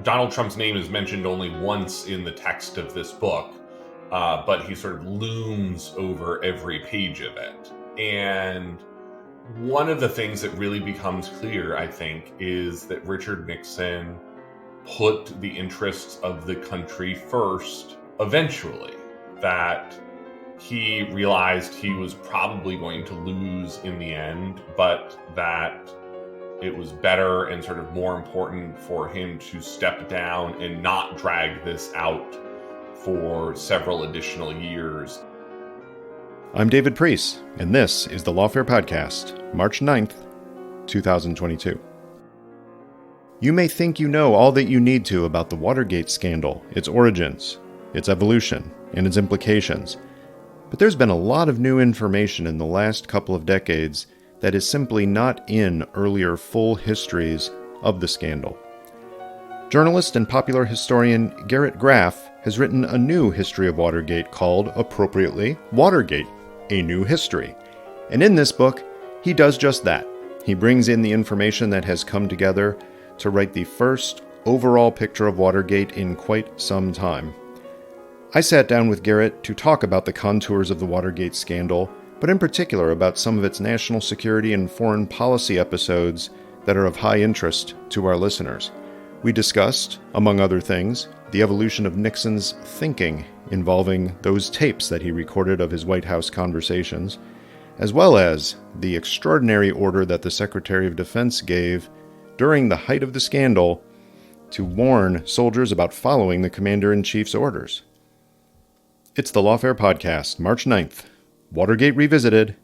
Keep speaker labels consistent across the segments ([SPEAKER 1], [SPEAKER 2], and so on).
[SPEAKER 1] Donald Trump's name is mentioned only once in the text of this book, but he sort of looms over every page of it. And one of the things that really becomes clear, I think, is that Richard Nixon put the interests of the country first eventually, that he realized he was probably going to lose in the end, but that it was better and sort of more important for him to step down and not drag this out for several additional years.
[SPEAKER 2] I'm David Priess, and this is the Lawfare Podcast, March 9th, 2022. You may think you know all that you need to about the Watergate scandal, its origins, its evolution, and its implications. But there's been a lot of new information in the last couple of decades that is simply not in earlier full histories of the scandal. Journalist and popular historian Garrett Graff has written a new history of Watergate called, appropriately, Watergate, A New History. And in this book, he does just that. He brings in the information that has come together to write the first overall picture of Watergate in quite some time. I sat down with Garrett to talk about the contours of the Watergate scandal, but in particular about some of its national security and foreign policy episodes that are of high interest to our listeners. We discussed, among other things, the evolution of Nixon's thinking involving those tapes that he recorded of his White House conversations, as well as the extraordinary order that the Secretary of Defense gave during the height of the scandal to warn soldiers about following the Commander-in-Chief's orders. It's the Lawfare Podcast, March 9th, Watergate Revisited,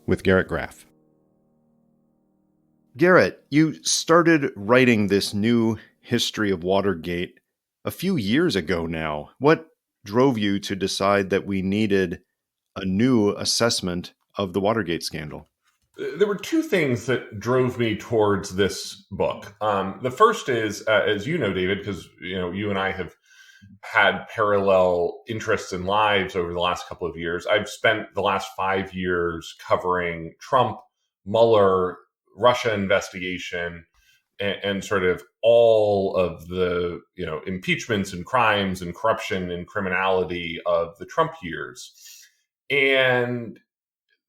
[SPEAKER 2] with Garrett Graff. Garrett, you started writing this new history of Watergate a few years ago now. What drove you to decide that we needed a new assessment of the Watergate scandal?
[SPEAKER 1] There were two things that drove me towards this book. The first is, as you know, David, because you and I have had parallel interests and lives over the last couple of years. I've spent the last 5 years covering Trump, Mueller, Russia investigation, and sort of all of the impeachments and crimes and corruption and criminality of the Trump years. And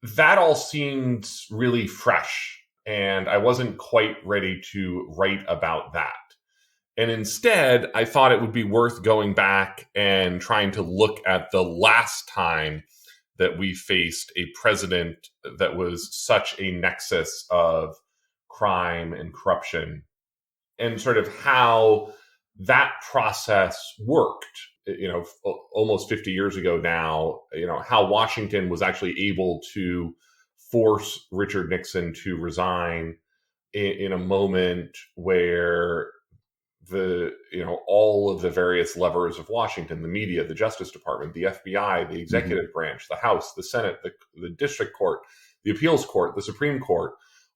[SPEAKER 1] that all seemed really fresh, and I wasn't quite ready to write about that. And instead, I thought it would be worth going back and trying to look at the last time that we faced a president that was such a nexus of crime and corruption, and sort of how that process worked. Almost 50 years ago now, how Washington was actually able to force Richard Nixon to resign in a moment where all of the various levers of Washington, the media, the Justice Department, the FBI, the executive branch, the House, the Senate, the District Court, the Appeals Court, the Supreme Court,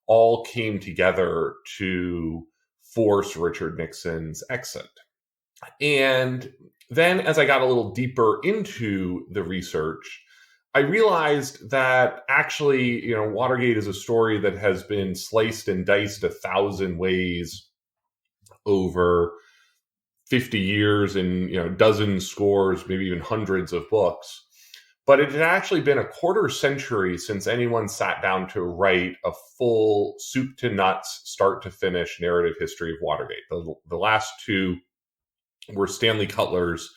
[SPEAKER 1] all came together to force Richard Nixon's exit. And then as I got a little deeper into the research, I realized that actually, Watergate is a story that has been sliced and diced 1,000 ways over 50 years in dozens, scores, maybe even hundreds of books. But it had actually been a quarter century since anyone sat down to write a full soup to nuts, start to finish narrative history of Watergate. The last two were Stanley Cutler's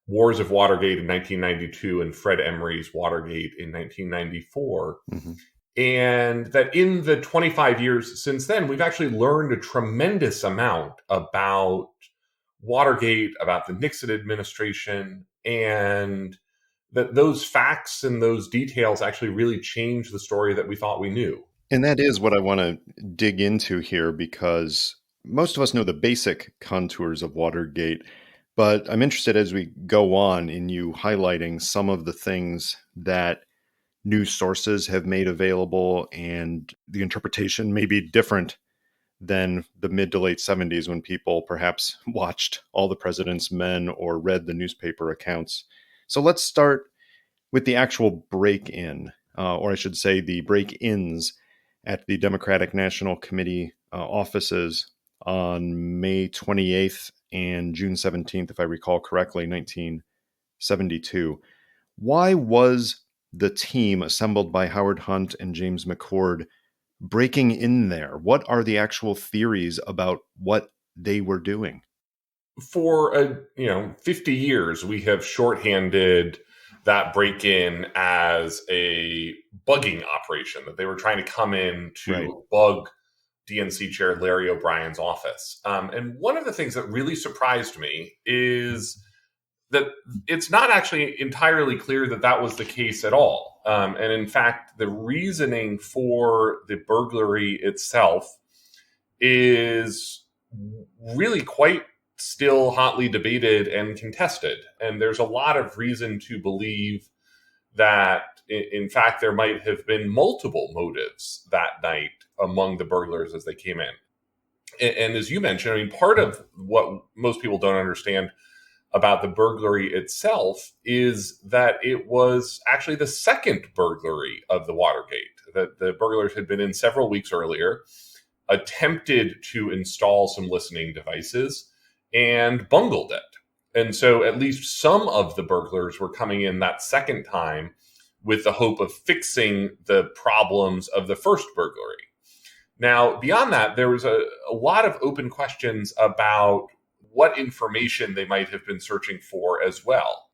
[SPEAKER 1] Wars of Watergate in 1992 and Fred Emery's Watergate in 1994. Mm-hmm. And that in the 25 years since then, we've actually learned a tremendous amount about Watergate, about the Nixon administration, and that those facts and those details actually really changed the story that we thought we knew.
[SPEAKER 2] And that is what I want to dig into here, because most of us know the basic contours of Watergate, but I'm interested as we go on in you highlighting some of the things that news sources have made available, and the interpretation may be different than the mid to late 70s when people perhaps watched All the President's Men or read the newspaper accounts. So let's start with the actual break-in, or I should say the break-ins at the Democratic National Committee offices on May 28th and June 17th, if I recall correctly, 1972. Why was the team assembled by Howard Hunt and James McCord breaking in there? What are the actual theories about what they were doing?
[SPEAKER 1] For 50 years, we have shorthanded that break-in as a bugging operation, that they were trying to come in to bug DNC Chair Larry O'Brien's office. And one of the things that really surprised me is that it's not actually entirely clear that that was the case at all. And in fact, the reasoning for the burglary itself is really quite still hotly debated and contested. And there's a lot of reason to believe that, in fact, there might have been multiple motives that night among the burglars as they came in. And as you mentioned, I mean, part of what most people don't understand about the burglary itself is that it was actually the second burglary of the Watergate. That the burglars had been in several weeks earlier, attempted to install some listening devices, and bungled it. And so at least some of the burglars were coming in that second time with the hope of fixing the problems of the first burglary. Now, beyond that, there was a lot of open questions about what information they might have been searching for as well.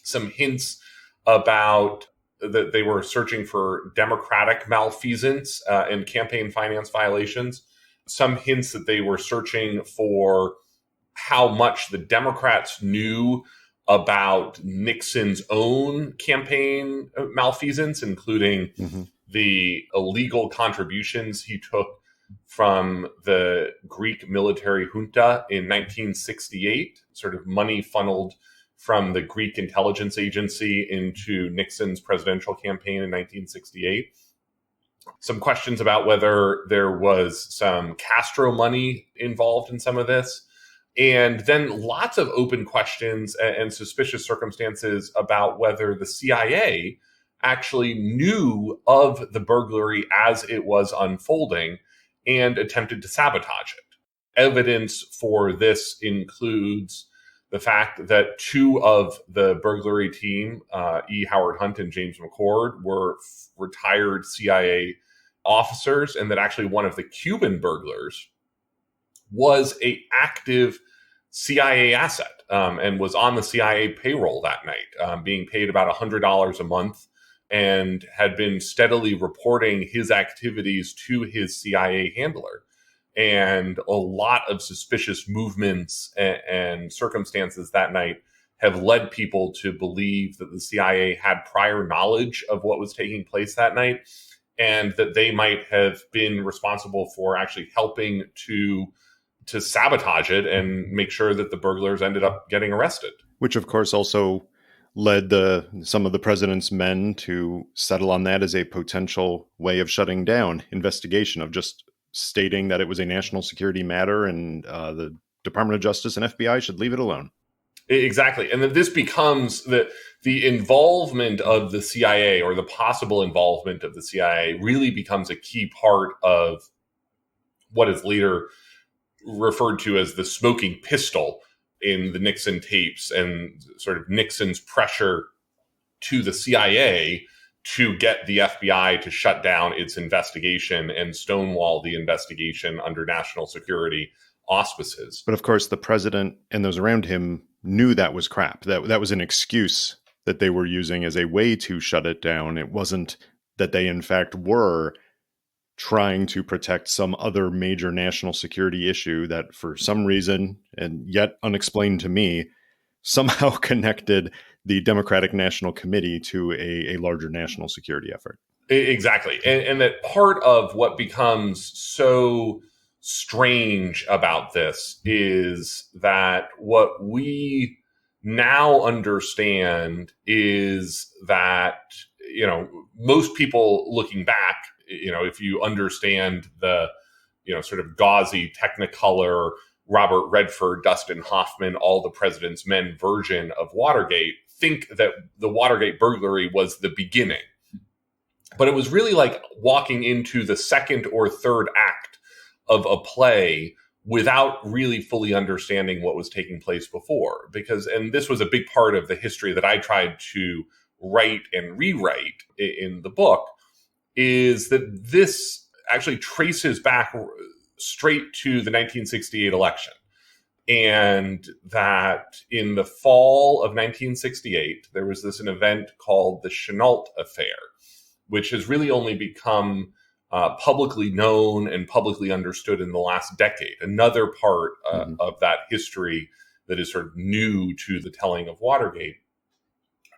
[SPEAKER 1] Some hints about that they were searching for Democratic malfeasance and campaign finance violations. Some hints that they were searching for how much the Democrats knew about Nixon's own campaign malfeasance, including the illegal contributions he took from the Greek military junta in 1968, sort of money funneled from the Greek intelligence agency into Nixon's presidential campaign in 1968. Some questions about whether there was some Castro money involved in some of this. And then lots of open questions and suspicious circumstances about whether the CIA actually knew of the burglary as it was unfolding and attempted to sabotage it. Evidence for this includes the fact that two of the burglary team, E. Howard Hunt and James McCord, were retired CIA officers, and that actually one of the Cuban burglars was an active CIA asset and was on the CIA payroll that night, being paid about $100 a month, and had been steadily reporting his activities to his CIA handler. And a lot of suspicious movements and circumstances that night have led people to believe that the CIA had prior knowledge of what was taking place that night, and that they might have been responsible for actually helping to sabotage it and make sure that the burglars ended up getting arrested.
[SPEAKER 2] Which, of course, also led some of the president's men to settle on that as a potential way of shutting down investigation, of just stating that it was a national security matter and the Department of Justice and FBI should leave it alone.
[SPEAKER 1] Exactly. And that this becomes the involvement of the CIA, or the possible involvement of the CIA, really becomes a key part of what is later referred to as the smoking pistol in the Nixon tapes, and sort of Nixon's pressure to the CIA to get the FBI to shut down its investigation and stonewall the investigation under national security auspices.
[SPEAKER 2] But of course, the president and those around him knew that was crap. That was an excuse that they were using as a way to shut it down. It wasn't that they, in fact, were trying to protect some other major national security issue that, for some reason, and yet unexplained to me, somehow connected the Democratic National Committee to a larger national security effort.
[SPEAKER 1] Exactly. And that part of what becomes so strange about this is that what we now understand is that, most people looking back, if you understand the, sort of gauzy Technicolor, Robert Redford, Dustin Hoffman, all the president's men version of Watergate, think that the Watergate burglary was the beginning. But it was really like walking into the second or third act of a play without really fully understanding what was taking place before. And this was a big part of the history that I tried to write and rewrite in the book, is that this actually traces back straight to the 1968 election. And that in the fall of 1968, there was an event called the Chenault Affair, which has really only become publicly known and publicly understood in the last decade. Another part of that history that is sort of new to the telling of Watergate.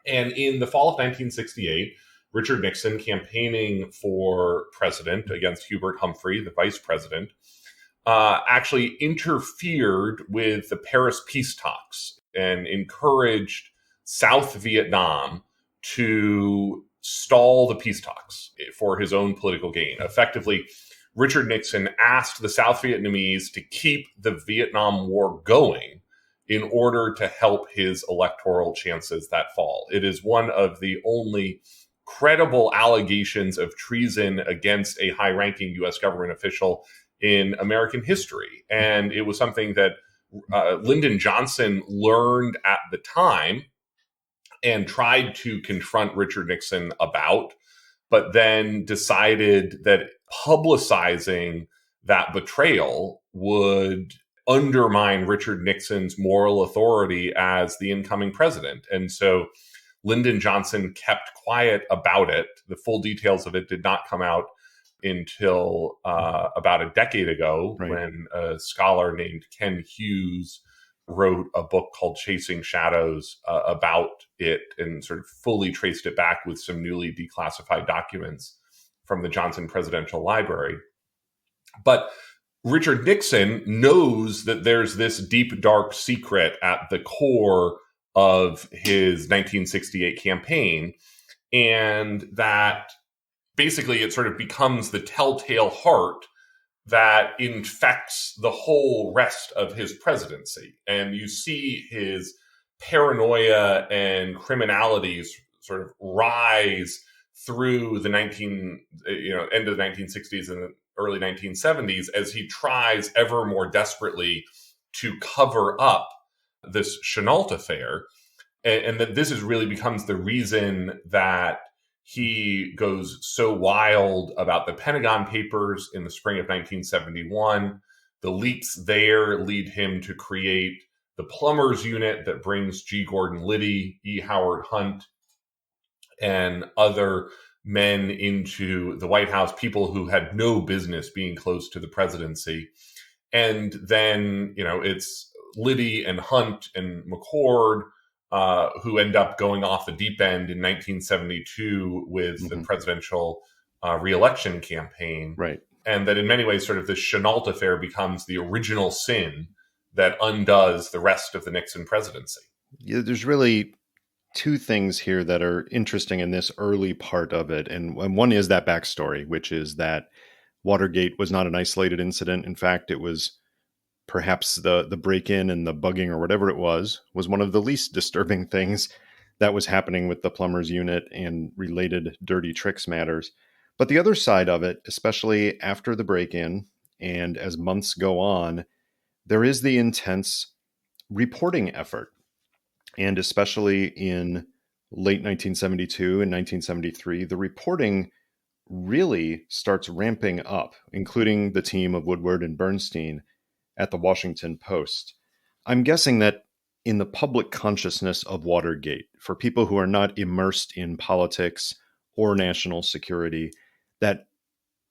[SPEAKER 1] And in the fall of 1968, Richard Nixon, campaigning for president against Hubert Humphrey, the vice president, actually interfered with the Paris peace talks and encouraged South Vietnam to stall the peace talks for his own political gain. Effectively, Richard Nixon asked the South Vietnamese to keep the Vietnam War going in order to help his electoral chances that fall. It is one of the only credible allegations of treason against a high-ranking U.S. government official in American history. And it was something that Lyndon Johnson learned at the time and tried to confront Richard Nixon about, but then decided that publicizing that betrayal would undermine Richard Nixon's moral authority as the incoming president. And so Lyndon Johnson kept quiet about it. The full details of it did not come out until about a decade ago, right, when a scholar named Ken Hughes wrote a book called Chasing Shadows about it and sort of fully traced it back with some newly declassified documents from the Johnson Presidential Library. But Richard Nixon knows that there's this deep, dark secret at the core of his 1968 campaign, and that basically it sort of becomes the telltale heart that infects the whole rest of his presidency. And you see his paranoia and criminalities sort of rise through the end of the 1960s and the early 1970s as he tries ever more desperately to cover up this Chenault affair. And that this really becomes the reason that he goes so wild about the Pentagon Papers in the spring of 1971. The leaks there lead him to create the Plumbers Unit that brings G. Gordon Liddy, E. Howard Hunt, and other men into the White House, people who had no business being close to the presidency. And then, it's Liddy and Hunt and McCord who end up going off the deep end in 1972 with the presidential reelection campaign.
[SPEAKER 2] Right.
[SPEAKER 1] And that in many ways, sort of the Chenault affair becomes the original sin that undoes the rest of the Nixon presidency.
[SPEAKER 2] Yeah, there's really two things here that are interesting in this early part of it. And one is that backstory, which is that Watergate was not an isolated incident. In fact, it was perhaps the break-in and the bugging or whatever it was one of the least disturbing things that was happening with the Plumbers Unit and related dirty tricks matters. But the other side of it, especially after the break-in and as months go on, there is the intense reporting effort. And especially in late 1972 and 1973, the reporting really starts ramping up, including the team of Woodward and Bernstein at the Washington Post. I'm guessing that in the public consciousness of Watergate, for people who are not immersed in politics or national security, that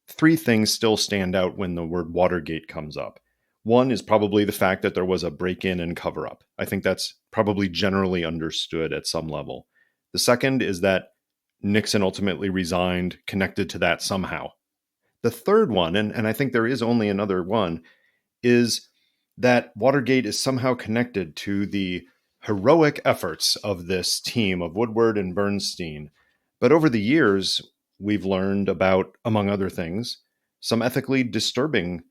[SPEAKER 2] three things still stand out when the word Watergate comes up. One is probably the fact that there was a break-in and cover-up. I think that's probably generally understood at some level. The second is that Nixon ultimately resigned connected to that somehow. The third one, and I think there is only another one, is that Watergate is somehow connected to the heroic efforts of this team of Woodward and Bernstein. But over the years, we've learned about, among other things, some ethically disturbing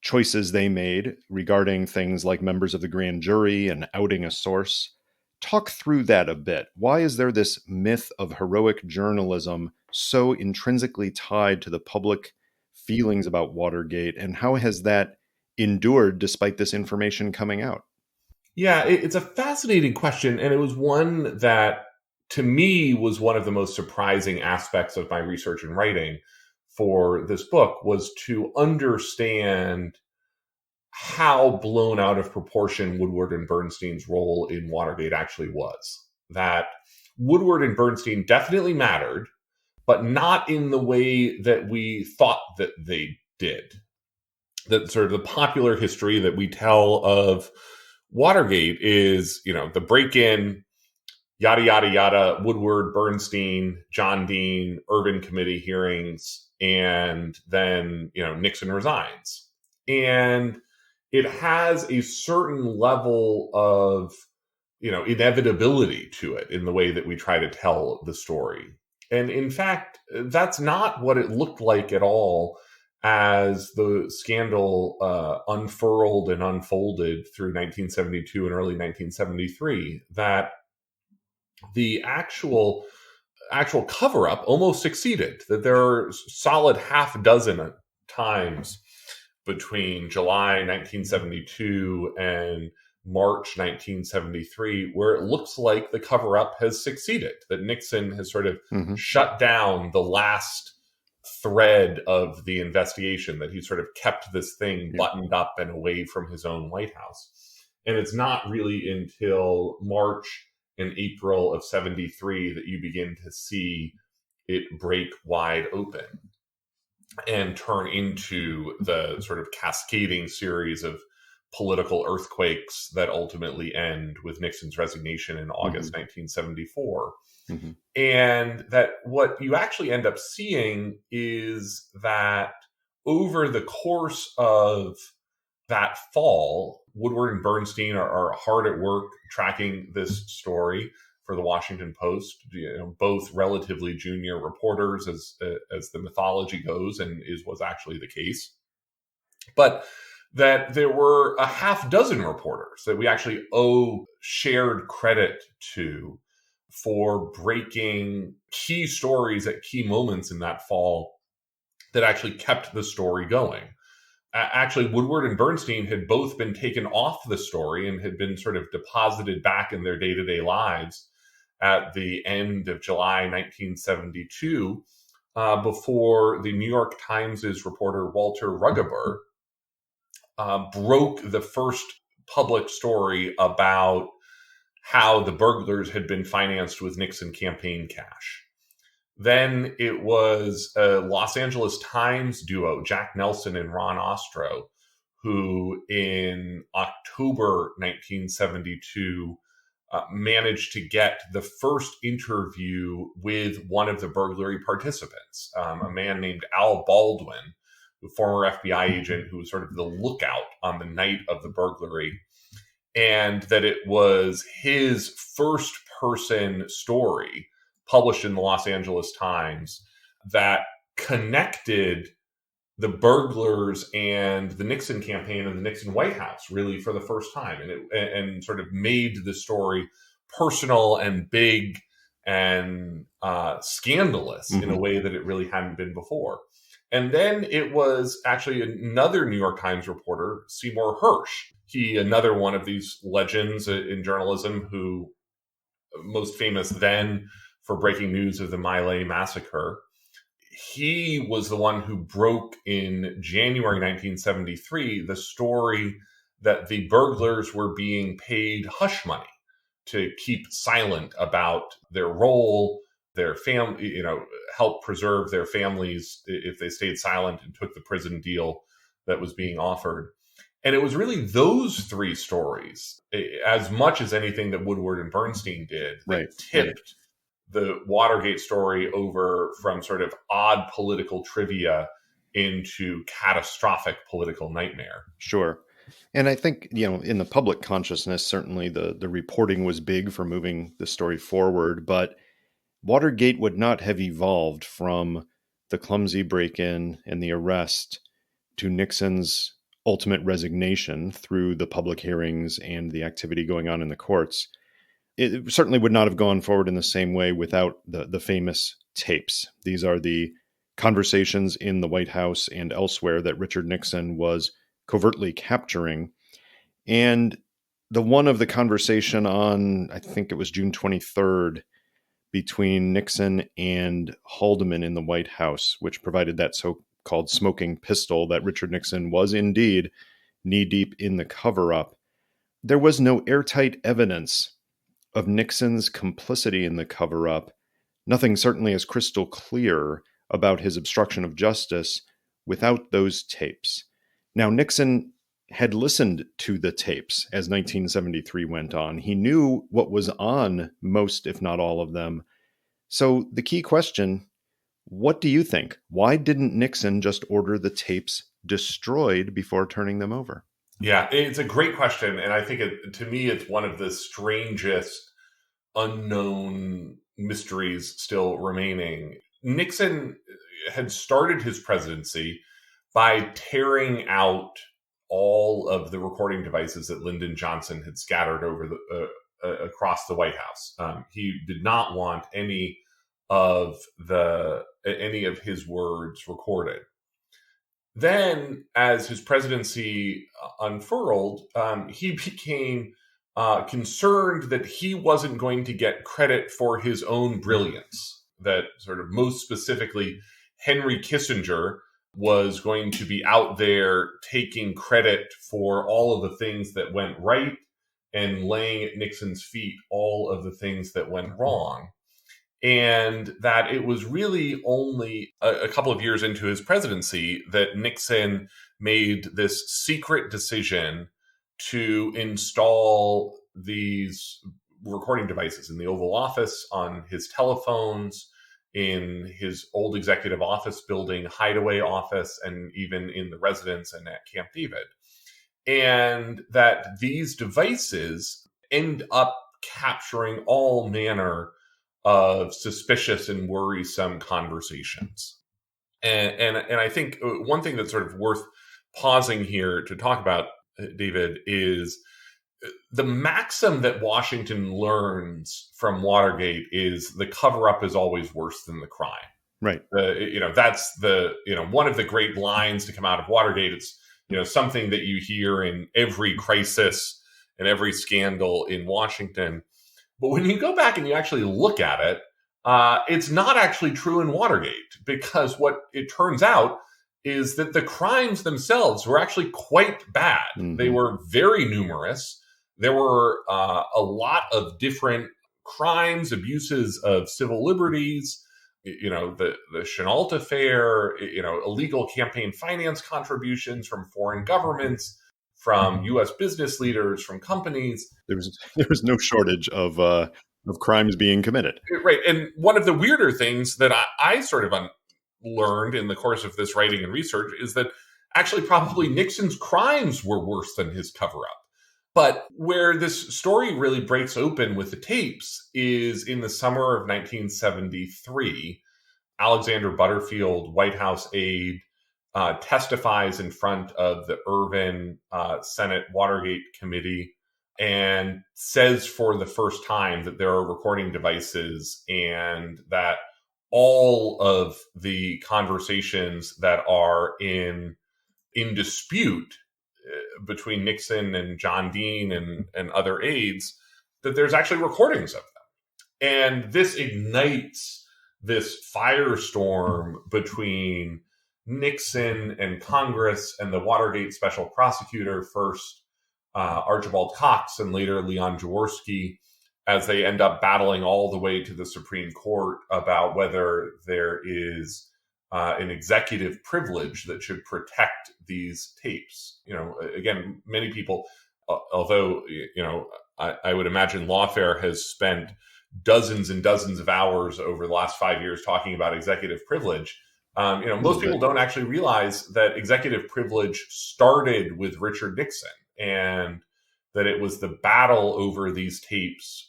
[SPEAKER 2] choices they made regarding things like members of the grand jury and outing a source. Talk through that a bit. Why is there this myth of heroic journalism so intrinsically tied to the public feelings about Watergate, and how has that endured despite this information coming out?
[SPEAKER 1] Yeah, it's a fascinating question. And it was one that, to me, was one of the most surprising aspects of my research and writing for this book, was to understand how blown out of proportion Woodward and Bernstein's role in Watergate actually was. That Woodward and Bernstein definitely mattered, but not in the way that we thought that they did. That sort of the popular history that we tell of Watergate is, the break-in, yada, yada, yada, Woodward, Bernstein, John Dean, Ervin committee hearings, and then, Nixon resigns. And it has a certain level of, inevitability to it in the way that we try to tell the story. And in fact, that's not what it looked like at all as the scandal unfurled and unfolded through 1972 and early 1973, that the actual cover-up almost succeeded. That there are solid half dozen times between July 1972 and March 1973 where it looks like the cover-up has succeeded, that Nixon has sort of shut down the last thread of the investigation, that he sort of kept this thing buttoned up and away from his own White House. And it's not really until March and April of 73 that you begin to see it break wide open and turn into the sort of cascading series of political earthquakes that ultimately end with Nixon's resignation in August 1974. And that what you actually end up seeing is that over the course of that fall, Woodward and Bernstein are hard at work tracking this story for the Washington Post, both relatively junior reporters as the mythology goes, and was actually the case. But that there were a half dozen reporters that we actually owe shared credit to for breaking key stories at key moments in that fall that actually kept the story going. Actually, Woodward and Bernstein had both been taken off the story and had been sort of deposited back in their day-to-day lives at the end of July 1972, before the New York Times' reporter Walter Rugaber broke the first public story about how the burglars had been financed with Nixon campaign cash. Then it was a Los Angeles Times duo, Jack Nelson and Ron Ostro, who in October 1972 managed to get the first interview with one of the burglary participants, a man named Al Baldwin, the former FBI agent who was sort of the lookout on the night of the burglary. And that it was his first person story published in the Los Angeles Times that connected the burglars and the Nixon campaign and the Nixon White House really for the first time. And sort of made the story personal and big and scandalous in a way that it really hadn't been before. And then it was actually another New York Times reporter, Seymour Hersh. He, another one of these legends in journalism, who most famous then for breaking news of the My Lai massacre. He was the one who broke in January 1973 the story that the burglars were being paid hush money to keep silent about their role, their family, help preserve their families if they stayed silent and took the prison deal that was being offered. And it was really those three stories, as much as anything that Woodward and Bernstein did, that tipped the Watergate story over from sort of odd political trivia into catastrophic political nightmare.
[SPEAKER 2] Sure. And I think, in the public consciousness, certainly the reporting was big for moving the story forward, but Watergate would not have evolved from the clumsy break-in and the arrest to Nixon's ultimate resignation through the public hearings and the activity going on in the courts. It certainly would not have gone forward in the same way without the famous tapes. These are the conversations in the White House and elsewhere that Richard Nixon was covertly capturing. And the one of the conversation on, I think it was June 23rd, between Nixon and Haldeman in the White House, which provided that so-called smoking pistol that Richard Nixon was indeed knee-deep in the cover-up. There was no airtight evidence of Nixon's complicity in the cover-up. Nothing certainly as crystal clear about his obstruction of justice without those tapes. Now, Nixon had listened to the tapes as 1973 went on. He knew what was on most, if not all of them. So the key question, what do you think? Why didn't Nixon just order the tapes destroyed before turning them over?
[SPEAKER 1] Yeah, it's a great question. And I think to me, it's one of the strangest unknown mysteries still remaining. Nixon had started his presidency by tearing out all of the recording devices that Lyndon Johnson had scattered over across the White House. He did not want any of his words recorded. Then, as his presidency unfurled, he became concerned that he wasn't going to get credit for his own brilliance, that sort of most specifically Henry Kissinger was going to be out there taking credit for all of the things that went right and laying at Nixon's feet all of the things that went wrong. And that it was really only a couple of years into his presidency that Nixon made this secret decision to install these recording devices in the Oval Office, on his telephones, in his old executive office building, hideaway office, and even in the residence and at Camp David. And that these devices end up capturing all manner of suspicious and worrisome conversations. And I think one thing that's sort of worth pausing here to talk about, David, is the maxim that Washington learns from Watergate is the cover-up is always worse than the crime.
[SPEAKER 2] Right.
[SPEAKER 1] That's one of the great lines to come out of Watergate. It's, something that you hear in every crisis and every scandal in Washington. But when you go back and you actually look at it, it's not actually true in Watergate, because what it turns out is that the crimes themselves were actually quite bad. Mm-hmm. They were very numerous. There were a lot of different crimes, abuses of civil liberties, the Chenault affair, illegal campaign finance contributions from foreign governments, from U.S. business leaders, from companies.
[SPEAKER 2] There was no shortage of crimes being committed.
[SPEAKER 1] Right. And one of the weirder things that I sort of learned in the course of this writing and research is that actually probably Nixon's crimes were worse than his cover-up. But where this story really breaks open with the tapes is in the summer of 1973. Alexander Butterfield, White House aide, testifies in front of the Irvin Senate Watergate Committee and says for the first time that there are recording devices and that all of the conversations that are in dispute between Nixon and John Dean and other aides, that there's actually recordings of them. And this ignites this firestorm between Nixon and Congress and the Watergate special prosecutor, first Archibald Cox and later Leon Jaworski, as they end up battling all the way to the Supreme Court about whether there is an executive privilege that should protect these tapes. Again, many people, although, I would imagine Lawfare has spent dozens and dozens of hours over the last 5 years talking about executive privilege. Most people don't actually realize that executive privilege started with Richard Nixon, and that it was the battle over these tapes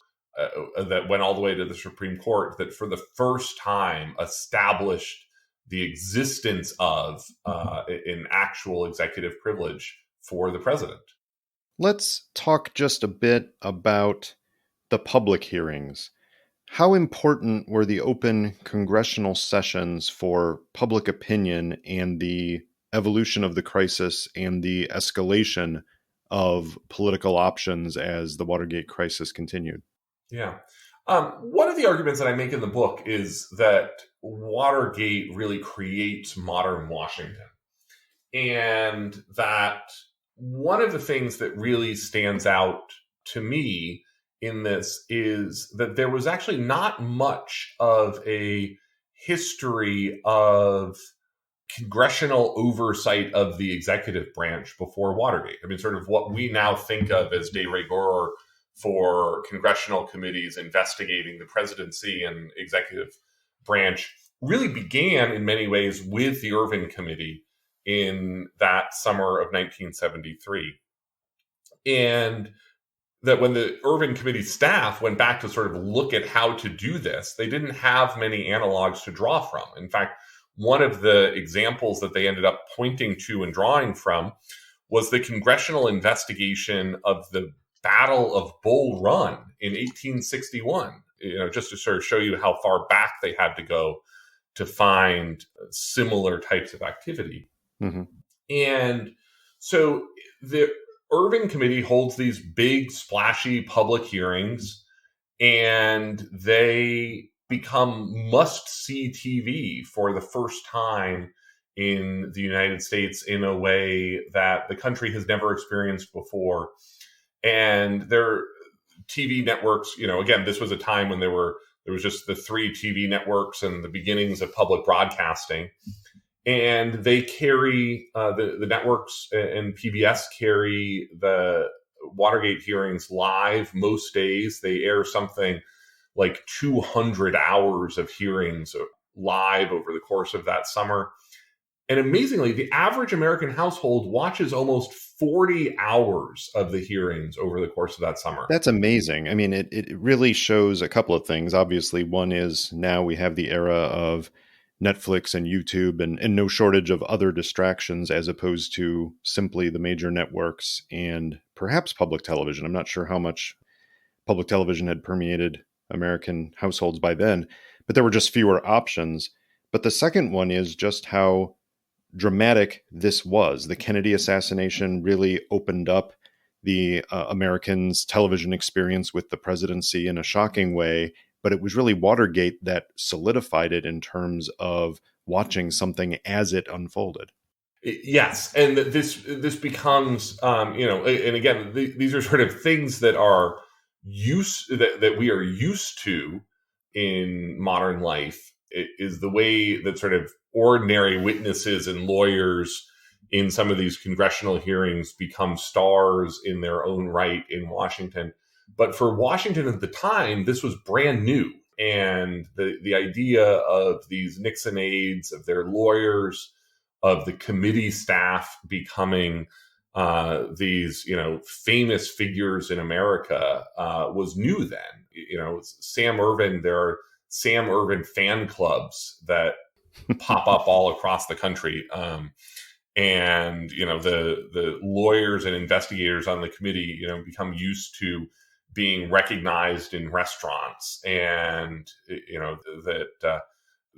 [SPEAKER 1] that went all the way to the Supreme Court that for the first time established the existence of an actual executive privilege for the president.
[SPEAKER 2] Let's talk just a bit about the public hearings. How important were the open congressional sessions for public opinion and the evolution of the crisis and the escalation of political options as the Watergate crisis continued?
[SPEAKER 1] Yeah. One of the arguments that I make in the book is that Watergate really creates modern Washington. And that one of the things that really stands out to me in this is that there was actually not much of a history of congressional oversight of the executive branch before Watergate. I mean, sort of what we now think of as de rigueur for congressional committees investigating the presidency and executive branch really began in many ways with the Irvin Committee in that summer of 1973. And that when the Irvin Committee staff went back to sort of look at how to do this, they didn't have many analogs to draw from. In fact, one of the examples that they ended up pointing to and drawing from was the congressional investigation of the Battle of Bull Run in 1861, just to sort of show you how far back they had to go to find similar types of activity.
[SPEAKER 2] Mm-hmm.
[SPEAKER 1] And so the Irvin Committee holds these big, splashy public hearings, and they become must-see TV for the first time in the United States in a way that the country has never experienced before. And their TV networks, again, this was a time when there was just the 3 TV networks and the beginnings of public broadcasting. And they carry, the networks and PBS carry the Watergate hearings live most days. They air something like 200 hours of hearings live over the course of that summer. And amazingly, the average American household watches almost 40 hours of the hearings over the course of that summer.
[SPEAKER 2] That's amazing. I mean, it really shows a couple of things. Obviously, one is now we have the era of Netflix and YouTube and no shortage of other distractions as opposed to simply the major networks and perhaps public television. I'm not sure how much public television had permeated American households by then, but there were just fewer options. But the second one is just how dramatic this was. The Kennedy assassination really opened up the Americans' television experience with the presidency in a shocking way, but it was really Watergate that solidified it in terms of watching something as it unfolded.
[SPEAKER 1] Yes, and this becomes, and again, these are sort of things that are that we are used to in modern life. It is the way that sort of ordinary witnesses and lawyers in some of these congressional hearings become stars in their own right in Washington. But for Washington at the time, this was brand new. And the idea of these Nixon aides, of their lawyers, of the committee staff becoming these, famous figures in America was new then. Sam Ervin, there are Sam Ervin fan clubs that pop up all across the country. And, the lawyers and investigators on the committee, become used to being recognized in restaurants, and, that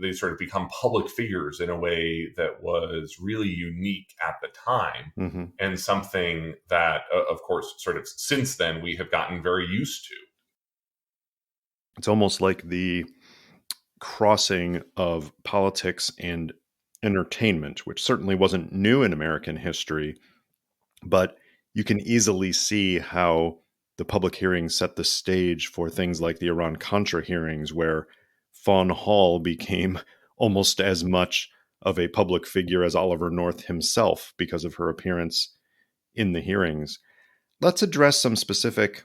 [SPEAKER 1] they sort of become public figures in a way that was really unique at the time.
[SPEAKER 2] Mm-hmm.
[SPEAKER 1] And something that, of course, sort of since then we have gotten very used to.
[SPEAKER 2] It's almost like the crossing of politics and entertainment, which certainly wasn't new in American history, but you can easily see how the public hearings set the stage for things like the Iran-Contra hearings, where Fawn Hall became almost as much of a public figure as Oliver North himself because of her appearance in the hearings. Let's address some specific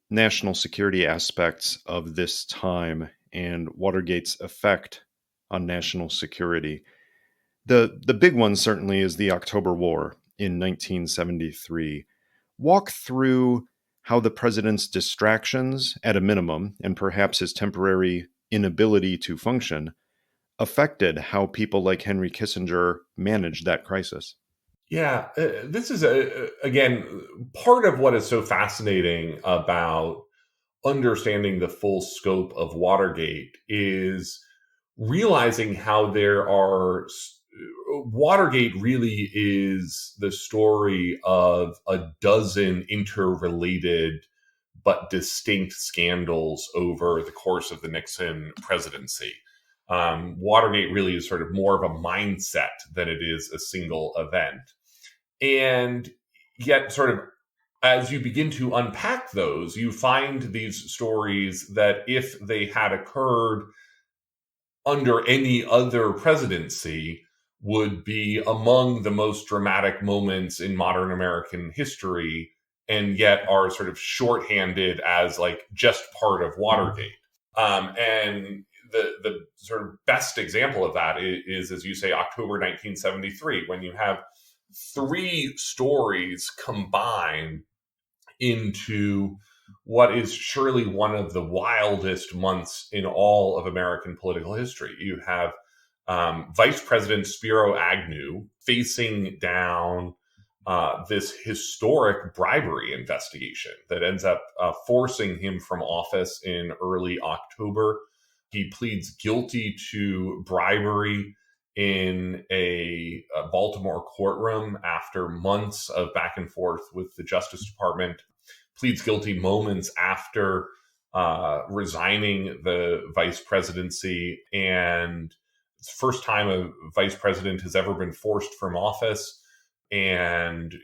[SPEAKER 2] national security aspects of this time and Watergate's effect on national security. The big one certainly is the October War in 1973. Walk through how the president's distractions, at a minimum, and perhaps his temporary inability to function, affected how people like Henry Kissinger managed that crisis.
[SPEAKER 1] Yeah, this is, again, part of what is so fascinating about understanding the full scope of Watergate is realizing how there are Watergate really is the story of a dozen interrelated but distinct scandals over the course of the Nixon presidency. Watergate really is sort of more of a mindset than it is a single event. And yet, sort of, as you begin to unpack those, you find these stories that if they had occurred under any other presidency, would be among the most dramatic moments in modern American history, and yet are sort of shorthanded as like just part of Watergate. And the sort of best example of that is, as you say, October 1973, when you have three stories combined into what is surely one of the wildest months in all of American political history. You have Vice President Spiro Agnew facing down this historic bribery investigation that ends up forcing him from office in early October. He pleads guilty to bribery in a Baltimore courtroom after months of back and forth with the Justice Department, pleads guilty moments after resigning the vice presidency, and it's the first time a vice president has ever been forced from office, and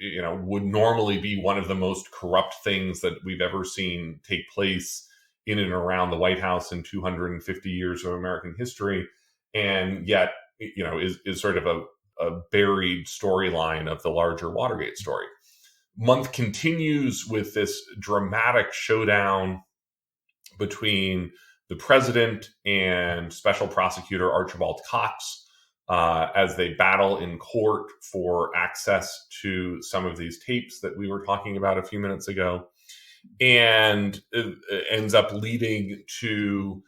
[SPEAKER 1] would normally be one of the most corrupt things that we've ever seen take place in and around the White House in 250 years of American history, and yet is sort of a buried storyline of the larger Watergate story. Month continues with this dramatic showdown between the president and special prosecutor Archibald Cox as they battle in court for access to some of these tapes that we were talking about a few minutes ago. And it ends up leading to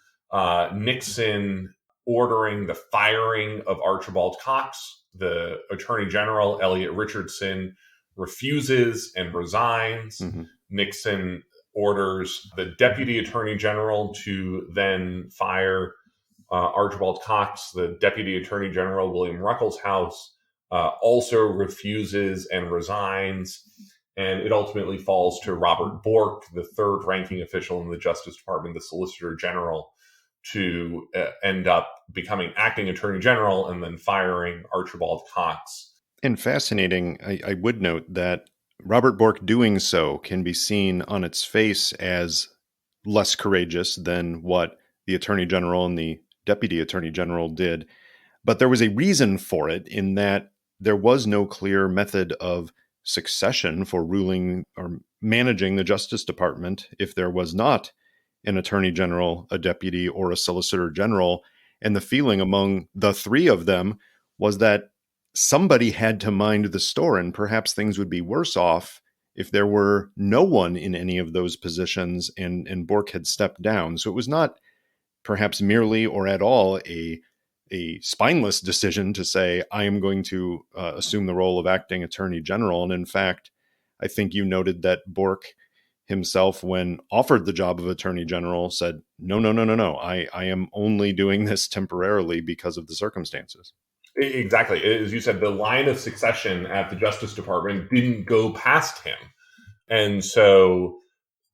[SPEAKER 1] Nixon ordering the firing of Archibald Cox. The Attorney General, Elliot Richardson, refuses and resigns. Mm-hmm. Nixon orders the Deputy Attorney General to then fire Archibald Cox. The Deputy Attorney General, William Ruckelshaus, also refuses and resigns. And it ultimately falls to Robert Bork, the third ranking official in the Justice Department, the Solicitor General, to end up becoming acting Attorney General and then firing Archibald Cox.
[SPEAKER 2] And fascinating, I would note that Robert Bork doing so can be seen on its face as less courageous than what the Attorney General and the Deputy Attorney General did. But there was a reason for it, in that there was no clear method of succession for ruling or managing the Justice Department if there was not an Attorney General, a Deputy, or a Solicitor General. And the feeling among the three of them was that somebody had to mind the store, and perhaps things would be worse off if there were no one in any of those positions and Bork had stepped down. So it was not perhaps merely or at all a spineless decision to say, I am going to assume the role of acting Attorney General. And in fact, I think you noted that Bork himself, when offered the job of Attorney General, said, no. I am only doing this temporarily because of the circumstances.
[SPEAKER 1] Exactly. As you said, the line of succession at the Justice Department didn't go past him. And so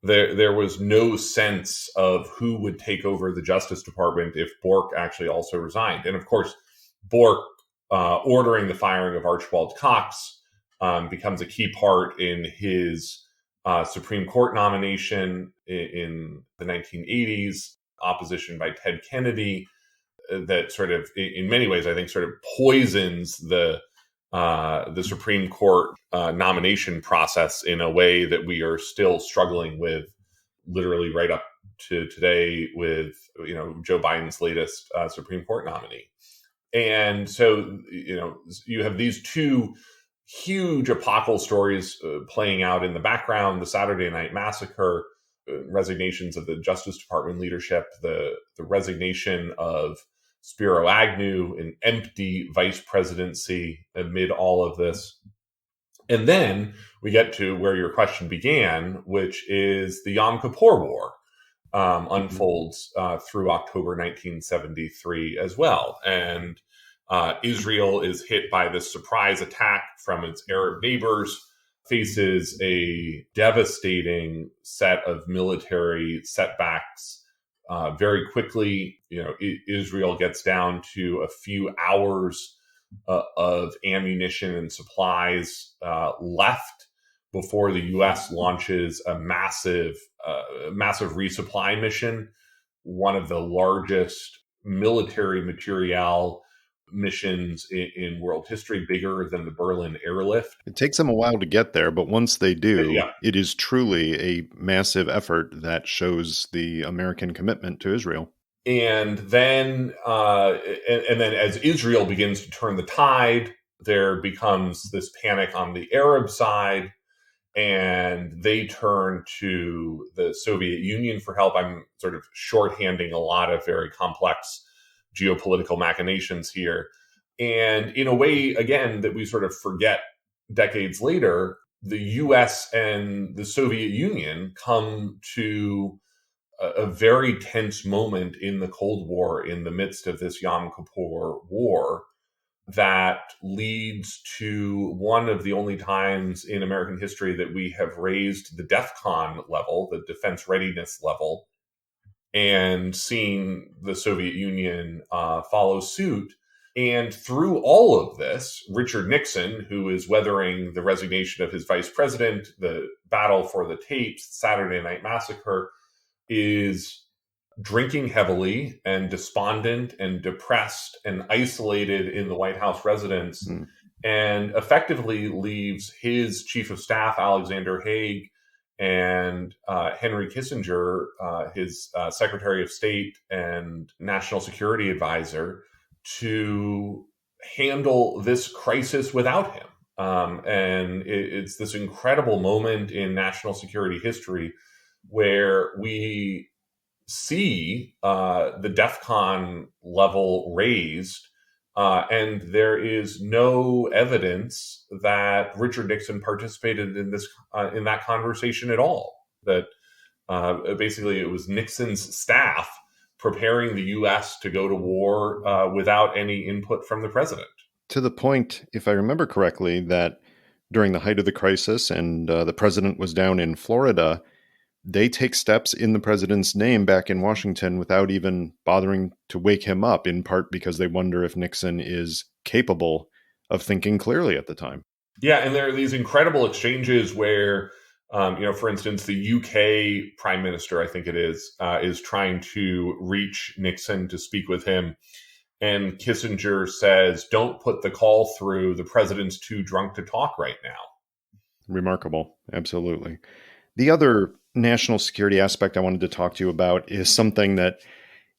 [SPEAKER 1] there was no sense of who would take over the Justice Department if Bork actually also resigned. And of course, Bork ordering the firing of Archibald Cox becomes a key part in his Supreme Court nomination in the 1980s, opposition by Ted Kennedy, that sort of, in many ways, I think, sort of poisons the Supreme Court nomination process in a way that we are still struggling with, literally right up to today with Joe Biden's latest Supreme Court nominee. And so you have these two huge epochal stories playing out in the background: the Saturday Night Massacre, resignations of the Justice Department leadership, the resignation of Spiro Agnew, an empty vice presidency amid all of this. And then we get to where your question began, which is the Yom Kippur War unfolds through October 1973 as well. And Israel is hit by this surprise attack from its Arab neighbors, faces a devastating set of military setbacks very quickly. Israel gets down to a few hours of ammunition and supplies left before the U.S. launches a massive resupply mission, one of the largest military materiel missions in world history, bigger than the Berlin airlift.
[SPEAKER 2] It takes them a while to get there, but once they do,
[SPEAKER 1] Yeah.
[SPEAKER 2] It is truly a massive effort that shows the American commitment to Israel.
[SPEAKER 1] And then, as Israel begins to turn the tide, there becomes this panic on the Arab side, and they turn to the Soviet Union for help. I'm sort of shorthanding a lot of very complex geopolitical machinations here. And in a way, again, that we sort of forget decades later, the US and the Soviet Union come to a very tense moment in the Cold War in the midst of this Yom Kippur War that leads to one of the only times in American history that we have raised the DEFCON level, the defense readiness level, and seen the Soviet Union follow suit. And through all of this, Richard Nixon, who is weathering the resignation of his vice president, the battle for the tapes, the Saturday Night Massacre, is drinking heavily and despondent and depressed and isolated in the White House residence, and effectively leaves his chief of staff, Alexander Haig, and Henry Kissinger, his Secretary of State and National Security Advisor, to handle this crisis without him. And it's this incredible moment in national security history where we see the DEFCON level raised, and there is no evidence that Richard Nixon participated in that conversation at all. That basically it was Nixon's staff preparing the U.S. to go to war without any input from the president.
[SPEAKER 2] To the point, if I remember correctly, that during the height of the crisis and the president was down in Florida, they take steps in the president's name back in Washington without even bothering to wake him up, in part because they wonder if Nixon is capable of thinking clearly at the time.
[SPEAKER 1] Yeah, and there are these incredible exchanges where, for instance, the UK prime minister, I think it is trying to reach Nixon to speak with him. And Kissinger says, "Don't put the call through. The president's too drunk to talk right now."
[SPEAKER 2] Remarkable. Absolutely. The other national security aspect I wanted to talk to you about is something that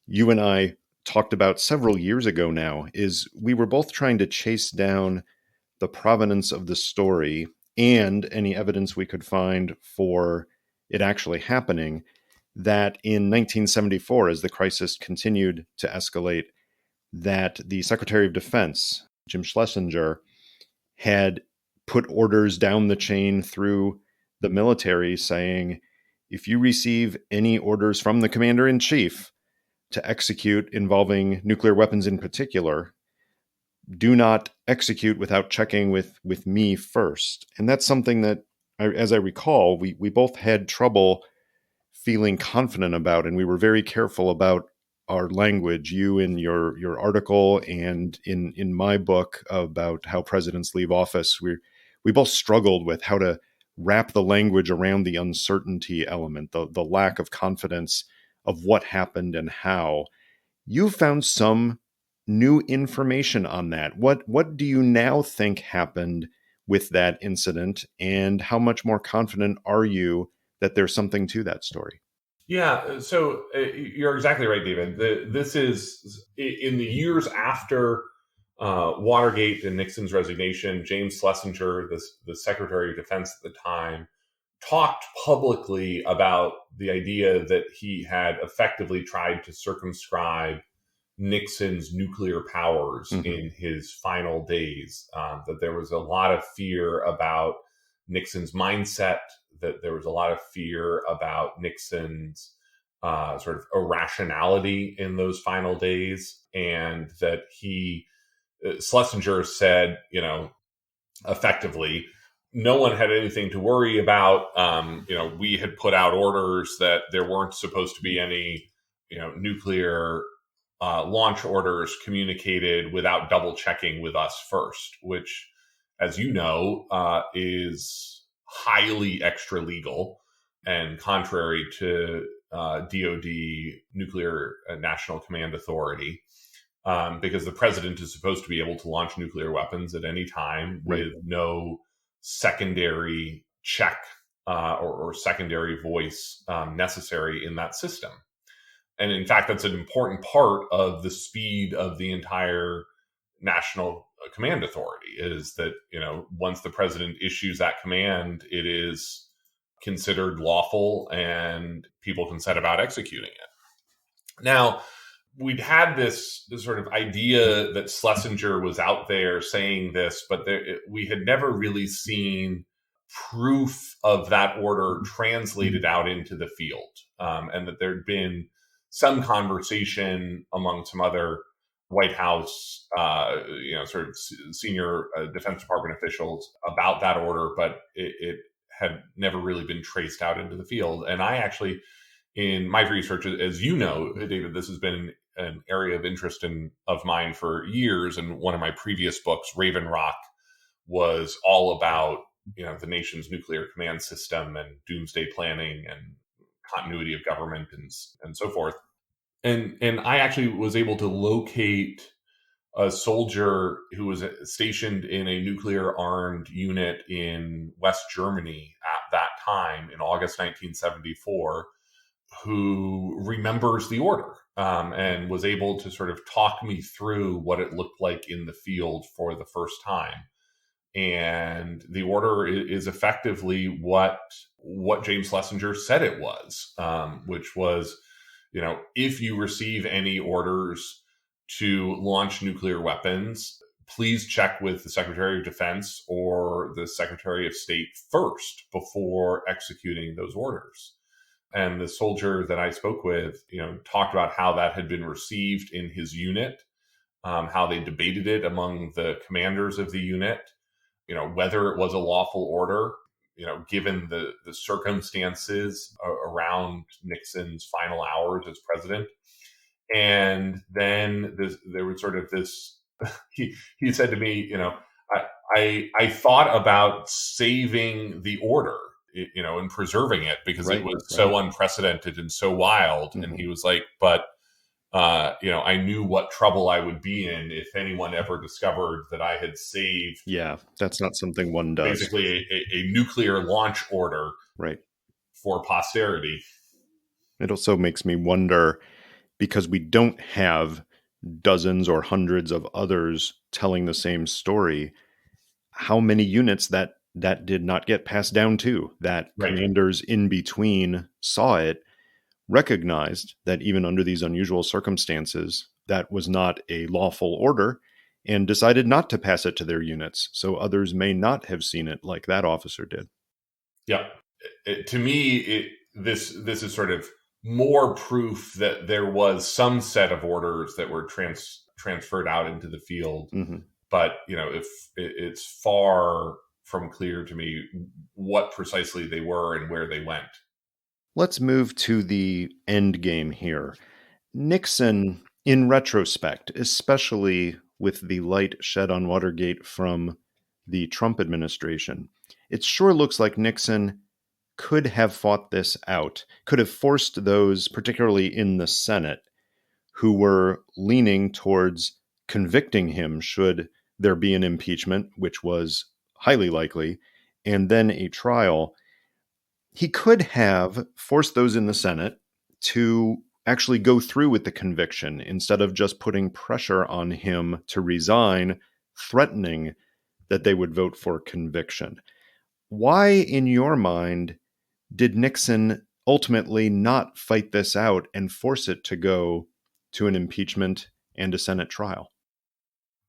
[SPEAKER 2] you and I talked about several years ago now, is we were both trying to chase down the provenance of the story and any evidence we could find for it actually happening, that in 1974, as the crisis continued to escalate, that the Secretary of Defense, Jim Schlesinger, had put orders down the chain through the military saying, if you receive any orders from the commander-in-chief to execute involving nuclear weapons in particular, do not execute without checking with me first. And that's something that, as I recall, we both had trouble feeling confident about, and we were very careful about our language. You in your article and in my book about how presidents leave office, we both struggled with how to wrap the language around the uncertainty element, the lack of confidence of what happened and how. You found some new information on that. What do you now think happened with that incident, and how much more confident are you that there's something to that story?
[SPEAKER 1] Yeah, so you're exactly right, David. This is in the years after Watergate and Nixon's resignation. James Schlesinger, the Secretary of Defense at the time, talked publicly about the idea that he had effectively tried to circumscribe Nixon's nuclear powers in his final days, that there was a lot of fear about Nixon's mindset, that there was a lot of fear about Nixon's sort of irrationality in those final days, and that he Schlesinger said, effectively, no one had anything to worry about. We had put out orders that there weren't supposed to be any, nuclear launch orders communicated without double checking with us first, which, as you know, is highly extra legal and contrary to DoD Nuclear National Command Authority. Because the president is supposed to be able to launch nuclear weapons at any time with no secondary check or secondary voice necessary in that system. And in fact, that's an important part of the speed of the entire National Command Authority, is that, once the president issues that command, it is considered lawful and people can set about executing it. Now, we'd had this sort of idea that Schlesinger was out there saying this, but we had never really seen proof of that order translated out into the field, and that there'd been some conversation among some other White House, sort of senior Defense Department officials about that order, but it had never really been traced out into the field. And I actually, in my research, as you know, David, this has been an area of interest of mine for years. And one of my previous books, Raven Rock, was all about, the nation's nuclear command system and doomsday planning and continuity of government and so forth. And I actually was able to locate a soldier who was stationed in a nuclear armed unit in West Germany at that time in August 1974, who remembers the order and was able to sort of talk me through what it looked like in the field for the first time. And the order is effectively what James Schlesinger said it was, which was, if you receive any orders to launch nuclear weapons, please check with the Secretary of Defense or the Secretary of State first before executing those orders. And the soldier that I spoke with, talked about how that had been received in his unit, how they debated it among the commanders of the unit, whether it was a lawful order, given the circumstances around Nixon's final hours as president. And then there was sort of this, he said to me, I thought about saving the order, and preserving it because it was so unprecedented and so wild. Mm-hmm. And he was like, but, I knew what trouble I would be in if anyone ever discovered that I had saved.
[SPEAKER 2] Yeah, that's not something one does.
[SPEAKER 1] Basically a nuclear launch order for posterity.
[SPEAKER 2] It also makes me wonder, because we don't have dozens or hundreds of others telling the same story, how many units that did not get passed down to, that commanders in between saw it, recognized that even under these unusual circumstances, that was not a lawful order, and decided not to pass it to their units. So others may not have seen it like that officer did.
[SPEAKER 1] Yeah. To me, this is sort of more proof that there was some set of orders that were transferred out into the field. Mm-hmm. But, if it's far from clear to me what precisely they were and where they went.
[SPEAKER 2] Let's move to the end game here. Nixon, in retrospect, especially with the light shed on Watergate from the Trump administration, it sure looks like Nixon could have fought this out, could have forced those, particularly in the Senate, who were leaning towards convicting him should there be an impeachment, which was highly likely, and then a trial. He could have forced those in the Senate to actually go through with the conviction instead of just putting pressure on him to resign, threatening that they would vote for conviction. Why, in your mind, did Nixon ultimately not fight this out and force it to go to an impeachment and a Senate trial?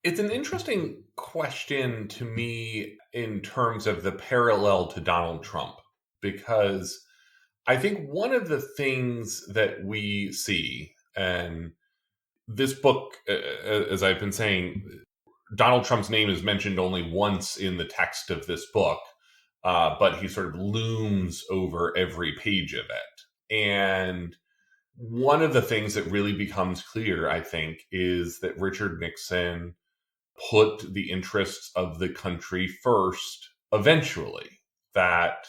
[SPEAKER 1] It's an interesting question to me in terms of the parallel to Donald Trump, because I think one of the things that we see, and this book, as I've been saying, Donald Trump's name is mentioned only once in the text of this book, but he sort of looms over every page of it. And one of the things that really becomes clear, I think, is that Richard Nixon put the interests of the country first eventually, that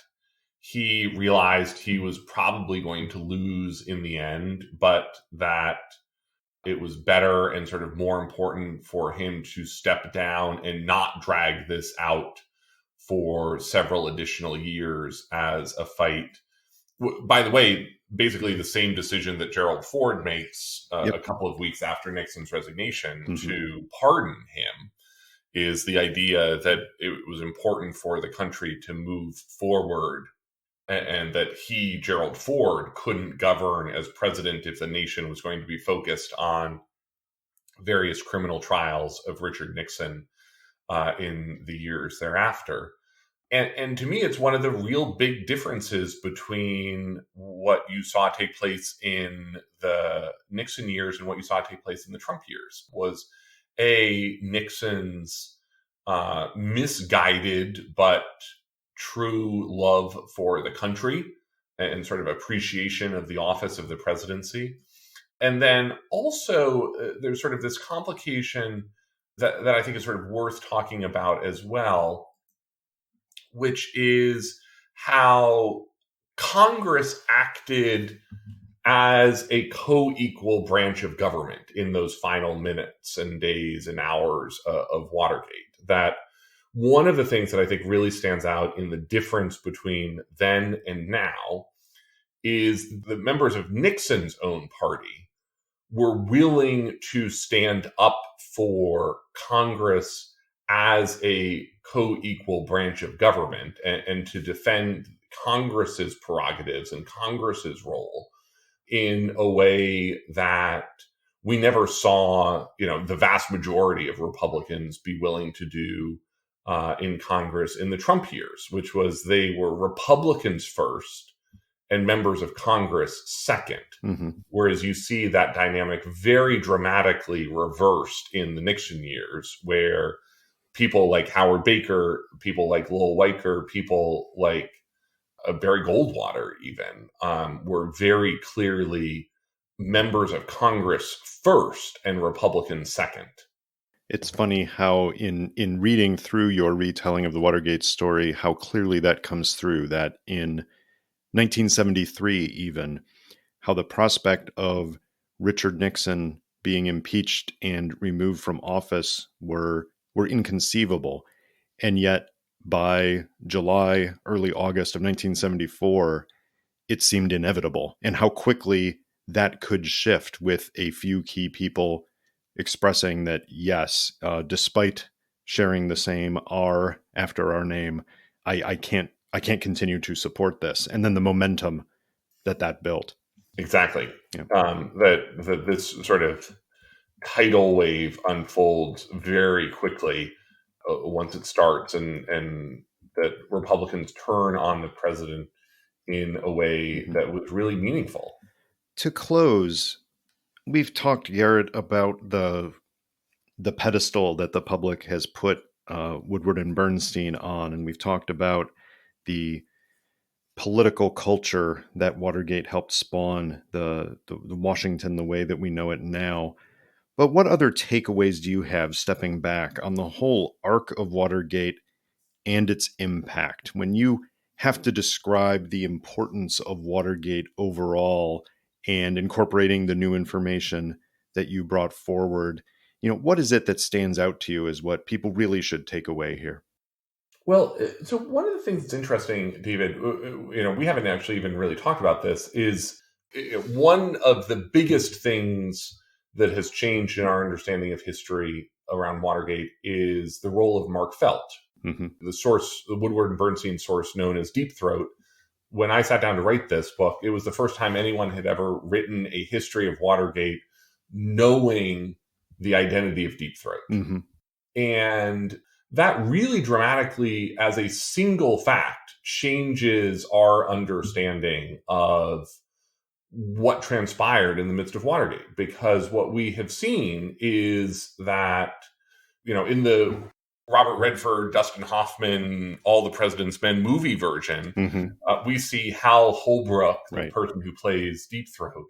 [SPEAKER 1] he realized he was probably going to lose in the end, but that it was better and sort of more important for him to step down and not drag this out for several additional years as a fight. By the way, basically the same decision that Gerald Ford makes a couple of weeks after Nixon's resignation to pardon him is the idea that it was important for the country to move forward, and that he, Gerald Ford, couldn't govern as president if the nation was going to be focused on various criminal trials of Richard Nixon in the years thereafter. And to me, it's one of the real big differences between what you saw take place in the Nixon years and what you saw take place in the Trump years was Nixon's misguided but true love for the country and sort of appreciation of the office of the presidency. And then also there's sort of this complication that I think is sort of worth talking about as well, which is how Congress acted as a co-equal branch of government in those final minutes and days and hours of Watergate. That one of the things that I think really stands out in the difference between then and now is the members of Nixon's own party were willing to stand up for Congress as a co-equal branch of government and to defend Congress's prerogatives and Congress's role in a way that we never saw, the vast majority of Republicans be willing to do in Congress in the Trump years, which was they were Republicans first and members of Congress second. Whereas you see that dynamic very dramatically reversed in the Nixon years, where people like Howard Baker, people like Lowell Weicker, people like Barry Goldwater even were very clearly members of Congress first and Republicans second.
[SPEAKER 2] It's funny how in reading through your retelling of the Watergate story, how clearly that comes through, that in 1973 even, how the prospect of Richard Nixon being impeached and removed from office were inconceivable. And yet by July, early August of 1974, it seemed inevitable, and how quickly that could shift with a few key people expressing that, yes, despite sharing the same R after our name, I can't continue to support this. And then the momentum that built.
[SPEAKER 1] Exactly. Yeah. That this sort of tidal wave unfolds very quickly once it starts, and that Republicans turn on the president in a way that was really meaningful.
[SPEAKER 2] To close, we've talked, Garrett, about the pedestal that the public has put Woodward and Bernstein on, and we've talked about the political culture that Watergate helped spawn, the Washington the way that we know it now. But what other takeaways do you have stepping back on the whole arc of Watergate and its impact? When you have to describe the importance of Watergate overall and incorporating the new information that you brought forward, what is it that stands out to you as what people really should take away here?
[SPEAKER 1] Well, so one of the things that's interesting, David, we haven't actually even really talked about this, is one of the biggest things that has changed in our understanding of history around Watergate is the role of Mark Felt, the source, the Woodward and Bernstein source known as Deep Throat. When I sat down to write this book, it was the first time anyone had ever written a history of Watergate knowing the identity of Deep Throat. And that really dramatically, as a single fact, changes our understanding of what transpired in the midst of Watergate. Because what we have seen is that in the Robert Redford, Dustin Hoffman, All the President's Men movie version, we see Hal Holbrook, the person who plays Deep Throat,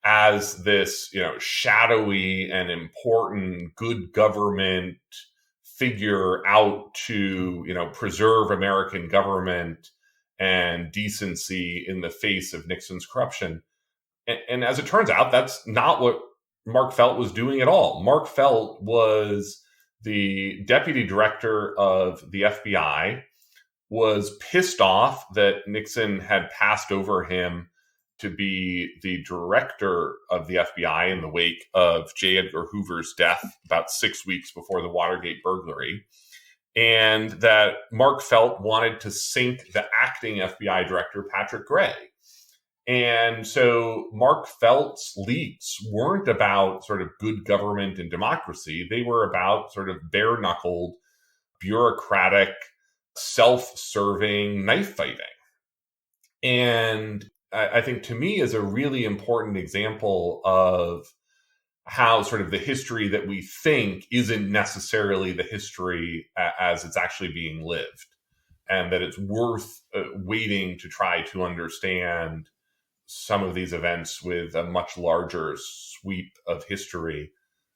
[SPEAKER 1] as this, shadowy and important good government figure out to, preserve American government and decency in the face of Nixon's corruption. And as it turns out, that's not what Mark Felt was doing at all. Mark Felt was the deputy director of the FBI, was pissed off that Nixon had passed over him to be the director of the FBI in the wake of J. Edgar Hoover's death about 6 weeks before the Watergate burglary, and that Mark Felt wanted to sink the acting FBI director, Patrick Gray. And so Mark Felt's leaks weren't about sort of good government and democracy. They were about sort of bare-knuckled, bureaucratic, self-serving knife fighting. And I think, to me, is a really important example of how sort of the history that we think isn't necessarily the history as it's actually being lived, and that it's worth waiting to try to understand some of these events with a much larger sweep of history.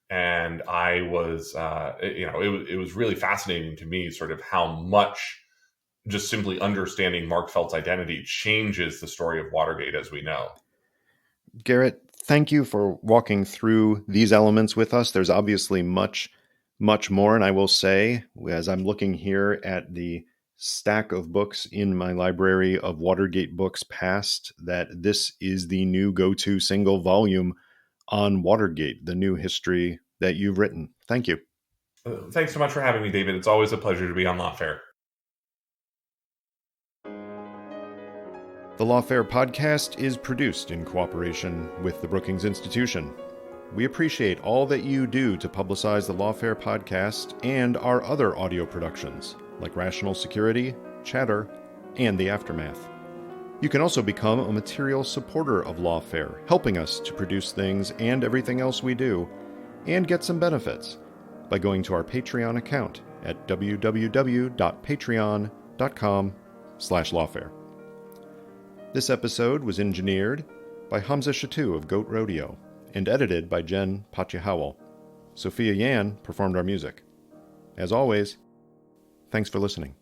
[SPEAKER 1] And I was, it was really fascinating to me sort of how much just simply understanding Mark Felt's identity changes the story of Watergate as we know.
[SPEAKER 2] Garrett, thank you for walking through these elements with us. There's obviously much, much more. And I will say, as I'm looking here at the stack of books in my library of Watergate books past, that this is the new go-to single volume on Watergate, the new history that you've written. Thank you.
[SPEAKER 1] Thanks so much for having me, David. It's always a pleasure to be on Lawfare.
[SPEAKER 2] The Lawfare podcast is produced in cooperation with the Brookings Institution. We appreciate all that you do to publicize the Lawfare podcast and our other audio productions, like Rational Security, Chatter, and The Aftermath. You can also become a material supporter of Lawfare, helping us to produce things and everything else we do, and get some benefits by going to our Patreon account at www.patreon.com/lawfare. This episode was engineered by Hamza Shatu of Goat Rodeo and edited by Jen Pachi-Howell. Sophia Yan performed our music. As always, thanks for listening.